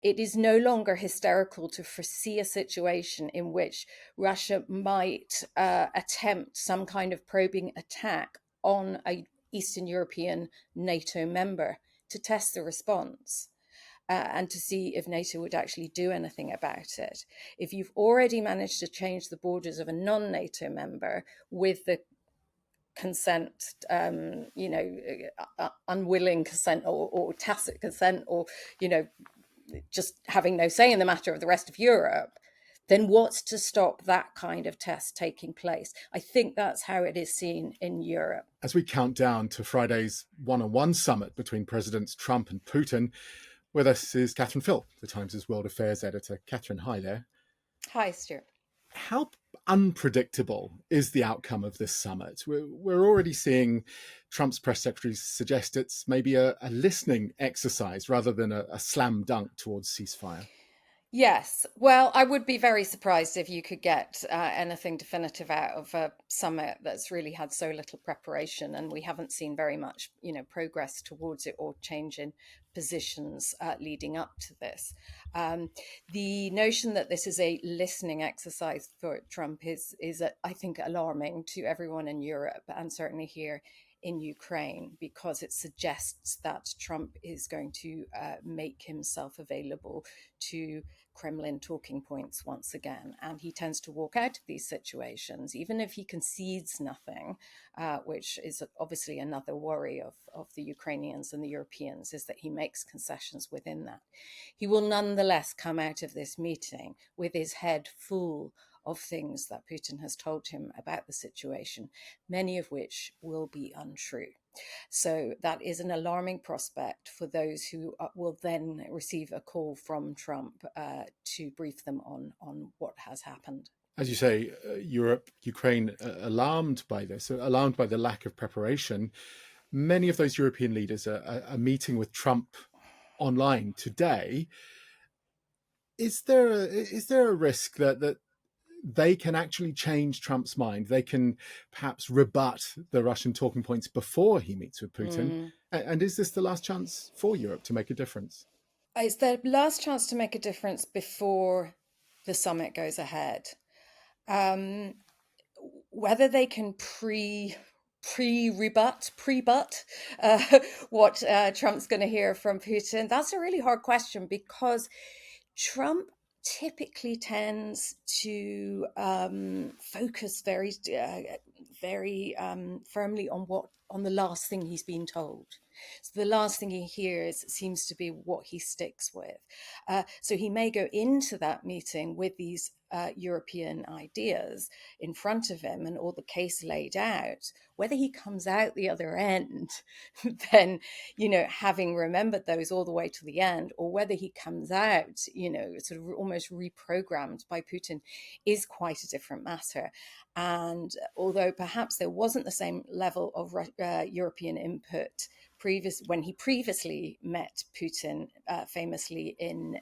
it is no longer hysterical to foresee a situation in which Russia might attempt some kind of probing attack on a Eastern European NATO member to test the response. And to see if NATO would actually do anything about it. If you've already managed to change the borders of a non-NATO member with the consent, unwilling consent or tacit consent, or, just having no say in the matter of the rest of Europe, then what's to stop that kind of test taking place? I think that's how it is seen in Europe. As we count down to Friday's one-on-one summit between Presidents Trump and Putin, with us is Catherine Phil, the Times' World Affairs editor. Catherine, hi there. Hi, Stuart. How unpredictable is the outcome of this summit? We're already seeing Trump's press secretary suggest it's maybe a listening exercise rather than a slam dunk towards ceasefire. Yes. Well, I would be very surprised if you could get anything definitive out of a summit that's really had so little preparation, and we haven't seen very much, progress towards it or change in positions leading up to this. The notion that this is a listening exercise for Trump is I think, alarming to everyone in Europe, and certainly here in Ukraine, because it suggests that Trump is going to make himself available to Kremlin talking points once again. And he tends to walk out of these situations, even if he concedes nothing, which is obviously another worry of the Ukrainians and the Europeans, is that he makes concessions within that. He will nonetheless come out of this meeting with his head full of things that Putin has told him about the situation, many of which will be untrue. So that is an alarming prospect for those who will then receive a call from Trump to brief them on what has happened. As you say, Europe, Ukraine, alarmed by this, alarmed by the lack of preparation. Many of those European leaders are meeting with Trump online today. Is there a risk that they can actually change Trump's mind? They can perhaps rebut the Russian talking points before he meets with Putin. And is this the last chance for Europe to make a difference? It's the last chance to make a difference before the summit goes ahead. Whether they can pre-rebut what Trump's going to hear from Putin, that's a really hard question, because Trump typically tends to focus very firmly on the last thing he's been told. So the last thing he hears seems to be what he sticks with. So he may go into that meeting with these European ideas in front of him and all the case laid out. Whether he comes out the other end, then, having remembered those all the way to the end, or whether he comes out, sort of almost reprogrammed by Putin, is quite a different matter. And although perhaps there wasn't the same level of European input when he previously met Putin, famously in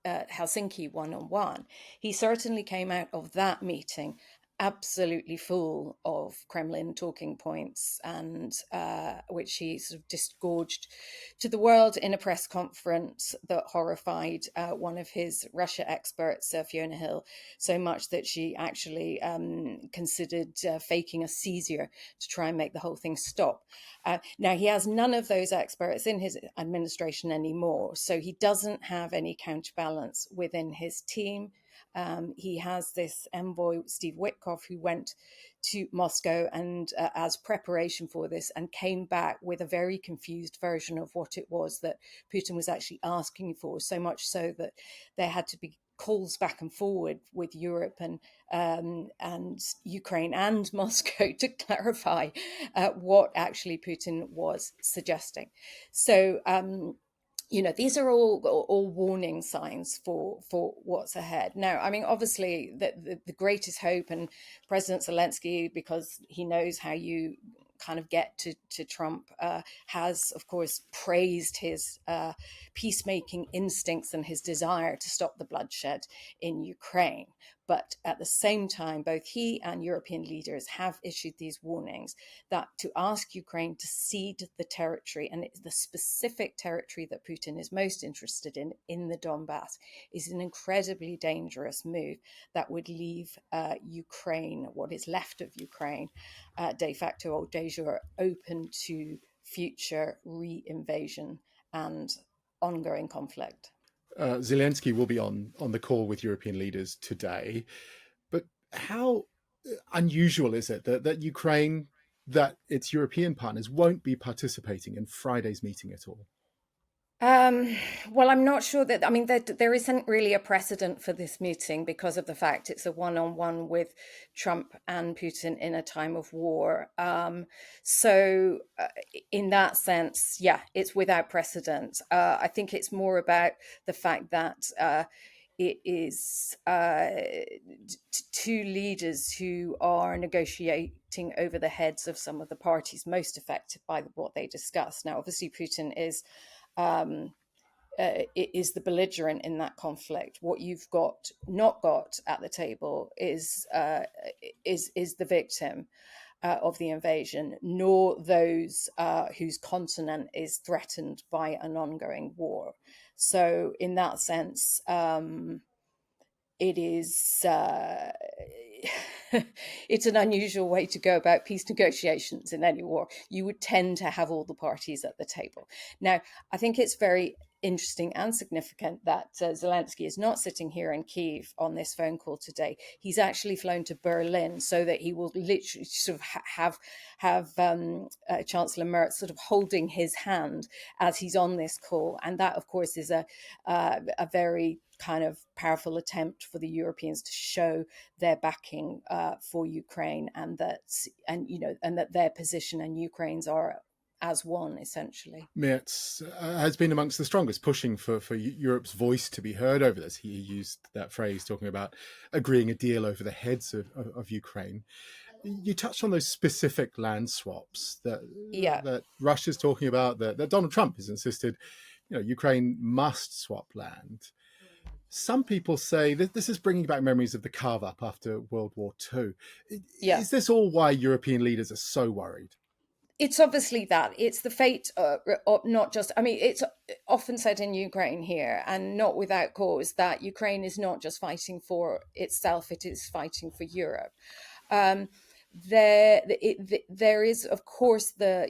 Helsinki one-on-one, he certainly came out of that meeting absolutely full of Kremlin talking points, and which he sort of disgorged to the world in a press conference that horrified one of his Russia experts, Fiona Hill, so much that she actually considered faking a seizure to try and make the whole thing stop. Now, he has none of those experts in his administration anymore, so he doesn't have any counterbalance within his team. He has this envoy, Steve Witkoff, who went to Moscow and as preparation for this, and came back with a very confused version of what it was that Putin was actually asking for, so much so that there had to be calls back and forward with Europe and Ukraine and Moscow to clarify what actually Putin was suggesting. So these are all warning signs for what's ahead. Now, I mean, obviously, the greatest hope, and President Zelensky, because he knows how you kind of get to Trump, has, of course, praised his peacemaking instincts and his desire to stop the bloodshed in Ukraine. But at the same time, both he and European leaders have issued these warnings that to ask Ukraine to cede the territory, and it's the specific territory that Putin is most interested in the Donbass, is an incredibly dangerous move that would leave Ukraine, what is left of Ukraine, de facto or de jure, open to future re-invasion and ongoing conflict. Zelensky will be on the call with European leaders today, but how unusual is it that Ukraine, that its European partners won't be participating in Friday's meeting at all? Well, I'm not sure that, I mean, there isn't really a precedent for this meeting because of the fact it's a one-on-one with Trump and Putin in a time of war. So in that sense, yeah, it's without precedent. I think it's more about the fact that it is two leaders who are negotiating over the heads of some of the parties most affected by what they discuss. Now, obviously, Putin um, is the belligerent in that conflict. What you've not got at the table is the victim of the invasion, nor those whose continent is threatened by an ongoing war. So, in that sense, it is. It's an unusual way to go about peace negotiations in any war. You would tend to have all the parties at the table. Now, I think it's very interesting and significant that Zelensky is not sitting here in Kyiv on this phone call today. He's actually flown to Berlin so that he will literally sort of have Chancellor Merz sort of holding his hand as he's on this call, and that, of course, is a very kind of powerful attempt for the Europeans to show their backing for Ukraine, and that their position and Ukraine's are as one, essentially. Merz has been amongst the strongest, pushing for Europe's voice to be heard over this. He used that phrase talking about agreeing a deal over the heads of Ukraine. You touched on those specific land swaps Yeah. that Russia's talking about, that Donald Trump has insisted, Ukraine must swap land. Some people say that this is bringing back memories of the carve-up after World War II. Yeah. Is this all why European leaders are so worried? It's obviously that. It's the fate of not just, I mean, it's often said in Ukraine here, and not without cause, that Ukraine is not just fighting for itself, it is fighting for Europe. Um, there is, of course, the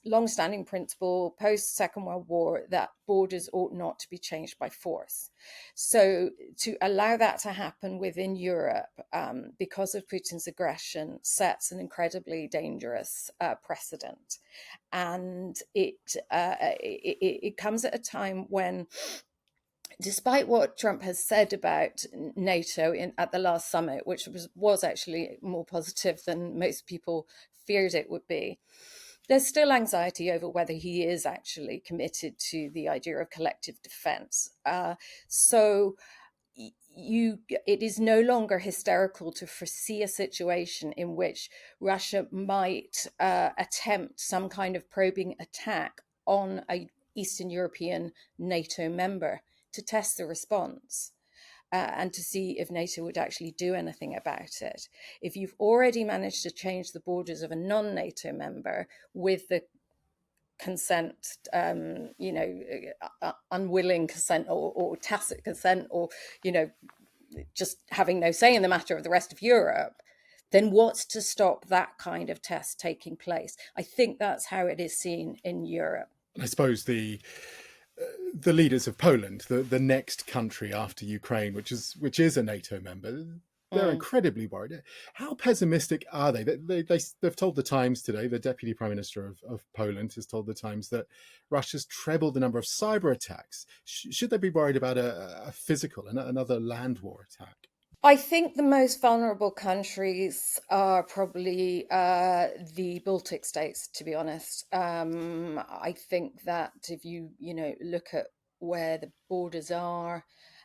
long-standing principle post Second World War that borders ought not to be changed by force. So to allow that to happen within Europe, because of Putin's aggression, sets an incredibly dangerous precedent, and it comes at a time when, despite what Trump has said about NATO at the last summit, which was actually more positive than most people feared it would be, there's still anxiety over whether he is actually committed to the idea of collective defense. It is no longer hysterical to foresee a situation in which Russia might attempt some kind of probing attack on a Eastern European NATO member to test the response and to see if NATO would actually do anything about it. If you've already managed to change the borders of a non-NATO member with the consent, unwilling consent or tacit consent, or, just having no say in the matter of the rest of Europe, then what's to stop that kind of test taking place? I think that's how it is seen in Europe. I suppose the leaders of Poland, the next country after Ukraine, which is a NATO member, they're incredibly worried. How pessimistic are they? They've told the Times today, the Deputy Prime Minister of Poland has told the Times that Russia's trebled the number of cyber attacks. Should they be worried about a physical, another land war attack? I think the most vulnerable countries are probably the Baltic states, to be honest. I think that if you look at where the borders are,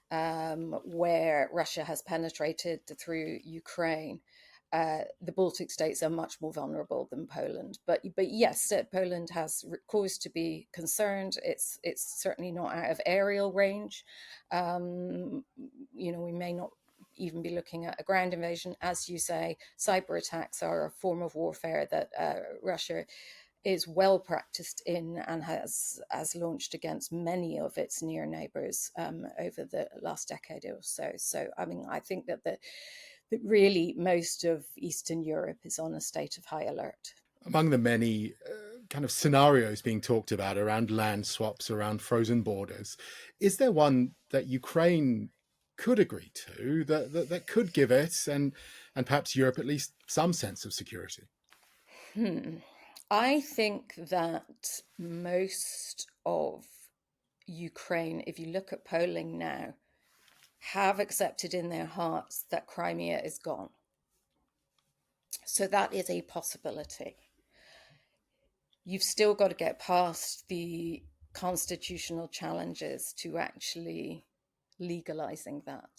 where Russia has penetrated through Ukraine, the Baltic states are much more vulnerable than Poland. But yes, Poland has cause to be concerned. It's certainly not out of aerial range. We may not even be looking at a ground invasion. As you say, cyber attacks are a form of warfare that Russia is well practiced in and has launched against many of its near neighbours over the last decade or so. So, I mean, I think that that really most of Eastern Europe is on a state of high alert. Among the many kind of scenarios being talked about around land swaps, around frozen borders, is there one that Ukraine could agree to that could give it and perhaps Europe at least some sense of security? I think that most of Ukraine, if you look at polling now, have accepted in their hearts that Crimea is gone. So that is a possibility. You've still got to get past the constitutional challenges to actually legalizing that.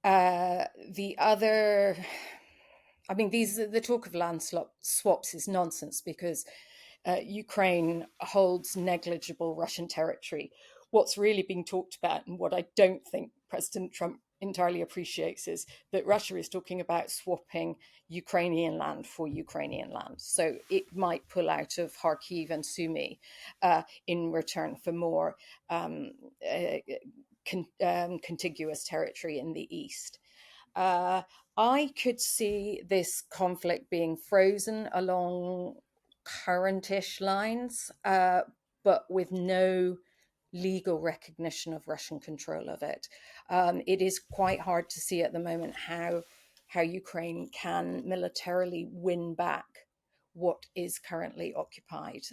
The other, I mean, the talk of land swaps is nonsense because Ukraine holds negligible Russian territory. What's really being talked about, and what I don't think President Trump entirely appreciates, is that Russia is talking about swapping Ukrainian land for Ukrainian land. So it might pull out of Kharkiv and Sumy in return for more contiguous territory in the east. I could see this conflict being frozen along current-ish lines, but with no legal recognition of Russian control of it. It is quite hard to see at the moment how Ukraine can militarily win back what is currently occupied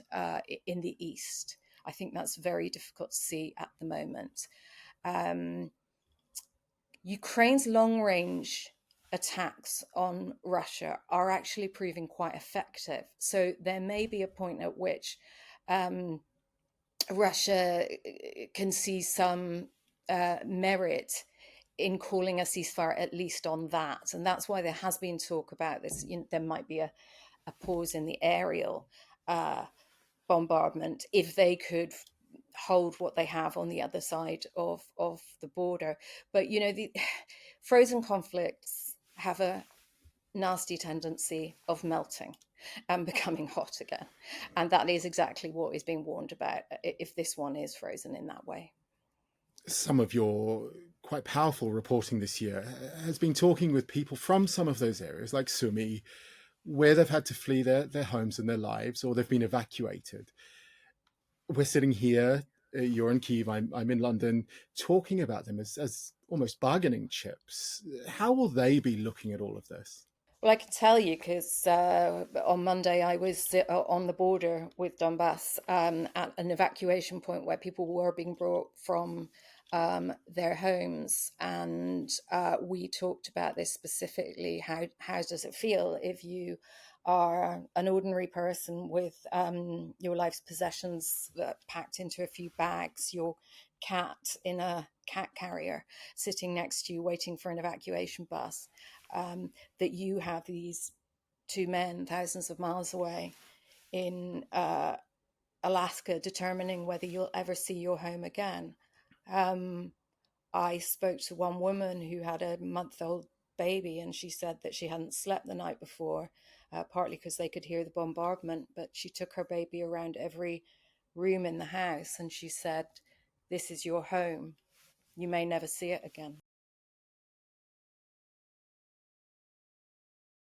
in the east. I think that's very difficult to see at the moment. Ukraine's long-range attacks on Russia are actually proving quite effective. So there may be a point at which Russia can see some merit in calling a ceasefire, at least on that. And that's why there has been talk about this. There might be a pause in the aerial bombardment if they could hold what they have on the other side of the border. But, the frozen conflicts have a nasty tendency of melting and becoming hot again. And that is exactly what is being warned about if this one is frozen in that way. Some of your quite powerful reporting this year has been talking with people from some of those areas, like Sumy, where they've had to flee their homes and their lives, or they've been evacuated. We're sitting here, you're in Kyiv, I'm in London, talking about them as almost bargaining chips. How will they be looking at all of this? Well, I can tell you because on Monday I was on the border with Donbass at an evacuation point where people were being brought from their homes, and we talked about this specifically. How does it feel if you are an ordinary person with your life's possessions packed into a few bags, your cat in a cat carrier sitting next to you waiting for an evacuation bus, that you have these two men thousands of miles away in Alaska determining whether you'll ever see your home again. I spoke to one woman who had a month-old baby, and she said that she hadn't slept the night before, partly because they could hear the bombardment, but she took her baby around every room in the house, and she said, "This is your home. You may never see it again."